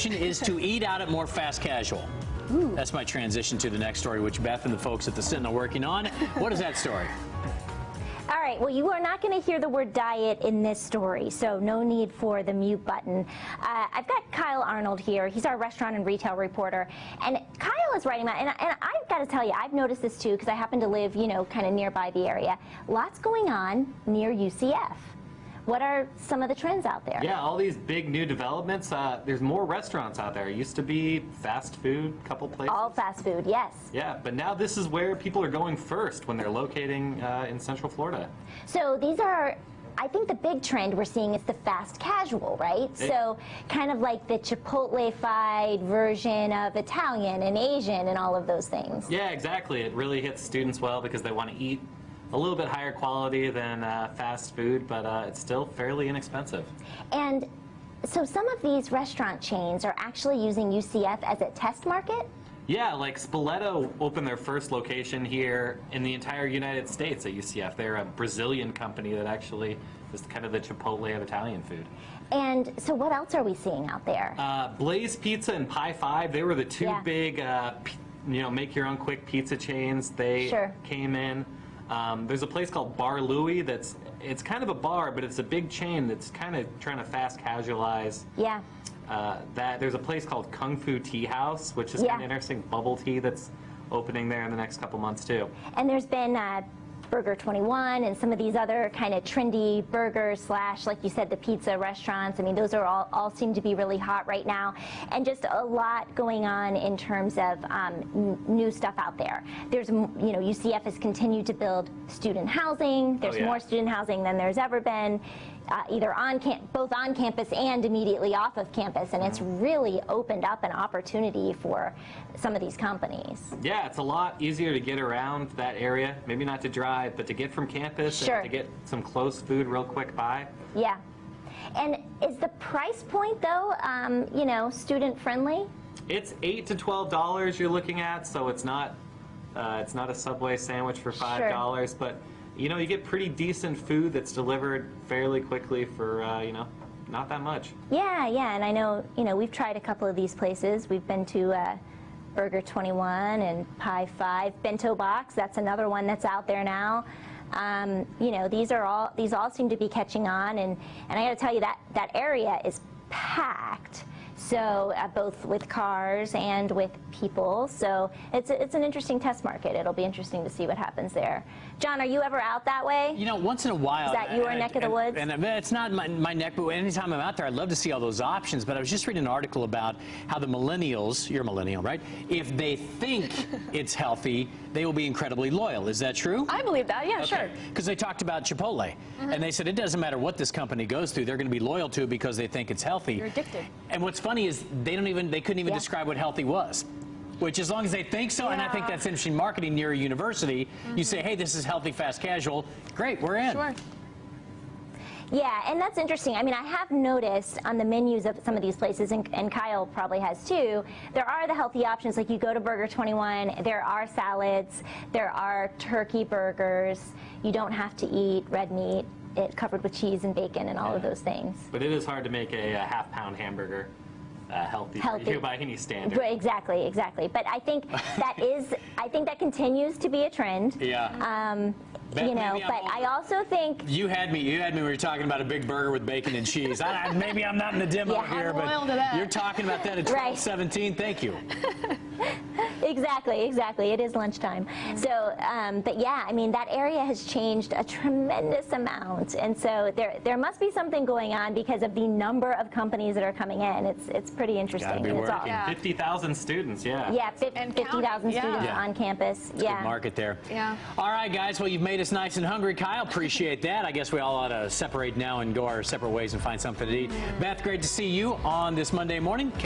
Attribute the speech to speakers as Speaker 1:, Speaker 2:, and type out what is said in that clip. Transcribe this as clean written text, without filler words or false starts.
Speaker 1: solution is to eat out at more fast casual.
Speaker 2: Ooh.
Speaker 1: That's my transition to the next story, which Beth and the folks at the Sentinel are working on. What is that story?
Speaker 2: All right, well, you are not going to hear the word diet in this story, so no need for the mute button. I've got Kyle Arnold here. He's our restaurant and retail reporter. And Kyle is writing about, and I've got to tell you, I've noticed this too, because I happen to live, you know, kind of nearby the area. Lots going on near UCF. What are some of the trends out there?
Speaker 3: Yeah, all these big new developments. There's more restaurants out there. It used to be fast food, couple places.
Speaker 2: All fast food, yes.
Speaker 3: Yeah, but now this is where people are going first when they're locating in Central Florida.
Speaker 2: So these are, I think the big trend we're seeing is the fast casual, right? So kind of like the Chipotle-fied version of Italian and Asian and all of those things.
Speaker 3: Yeah, exactly. It really hits students well because they want to eat a little bit higher quality than fast food, but it's still fairly inexpensive.
Speaker 2: And so some of these restaurant chains are actually using UCF as a test market?
Speaker 3: Yeah, like Spoleto opened their first location here in the entire United States at UCF. They're a Brazilian company that actually is kind of the Chipotle of Italian food.
Speaker 2: And so what else are we seeing out there?
Speaker 3: Blaze Pizza and Pie 5, they were the two big, you know, make your own quick pizza chains. They came in. There's a place called Bar Louie it's kind of a bar, but it's a big chain that's kind of trying to fast casualize.
Speaker 2: Yeah.
Speaker 3: There's a place called Kung Fu Tea House, which is kind of interesting, bubble tea that's opening there in the next couple months too.
Speaker 2: And there's been Burger 21 and some of these other kind of trendy burgers slash, like you said, the pizza restaurants. I mean, those are all seem to be really hot right now, and just a lot going on in terms of new stuff out there. There's, you know, UCF has continued to build student housing. There's more student housing than there's ever been, either both on campus and immediately off of campus, and it's really opened up an opportunity for some of these companies.
Speaker 3: Yeah, it's a lot easier to get around that area, maybe not to drive, but to get from campus and to get some close food real quick by. Yeah.
Speaker 2: And is the price point, though, you know, student friendly?
Speaker 3: It's $8 to $12 you're looking at, so it's not a Subway sandwich for $5, but you know, you get pretty decent food that's delivered fairly quickly for, you know, not that much.
Speaker 2: Yeah, and I know, you know, we've tried a couple of these places. We've been to Burger 21 and Pie 5. Bento Box, that's another one that's out there now. You know, these all seem to be catching on, and I got to tell you that area is packed. So both with cars and with people, so it's an interesting test market. It'll be interesting to see what happens there. John, are you ever out that way?
Speaker 1: You know, once in a while.
Speaker 2: Is that your neck of the woods?
Speaker 1: And it's not my neck, but anytime I'm out there, I'd love to see all those options. But I was just reading an article about how the millennials, you're a millennial, right? If they think it's healthy, they will be incredibly loyal. Is that true?
Speaker 4: I believe that, yeah, sure.
Speaker 1: Because they talked about Chipotle, and they said it doesn't matter what this company goes through, they're going to be loyal to it because they think it's healthy.
Speaker 4: You're addicted.
Speaker 1: And what's funny is they couldn't even describe what healthy was. Which, as long as they think so, and I think that's interesting marketing near a university, you say, hey, this is healthy, fast, casual, great, we're in.
Speaker 4: Sure.
Speaker 2: Yeah, and that's interesting. I mean, I have noticed on the menus of some of these places, and Kyle probably has too, there are the healthy options. Like you go to Burger 21, there are salads, there are turkey burgers. You don't have to eat red meat, covered with cheese and bacon and all of those things.
Speaker 3: But it is hard to make a half-pound hamburger healthy for you by any standard.
Speaker 2: Exactly. But I think that continues to be a trend.
Speaker 1: Yeah.
Speaker 2: You know, but I also think
Speaker 1: you had me when we were talking about a big burger with bacon and cheese. Maybe I'm not in the demo here, but you're talking about that at 12:17. Thank you.
Speaker 2: Exactly. It is lunchtime. So, but yeah, I mean, that area has changed a tremendous amount, and so there must be something going on because of the number of companies that are coming in. It's pretty interesting.
Speaker 1: Gotta be working.
Speaker 3: 50,000 students,
Speaker 2: Yeah, 50,000 students on campus.
Speaker 1: It's a good market there.
Speaker 4: Yeah.
Speaker 1: All right, guys. Well, you've made us nice and hungry, Kyle. Appreciate that. I guess we all ought to separate now and go our separate ways and find something to eat. Beth, great to see you on this Monday morning.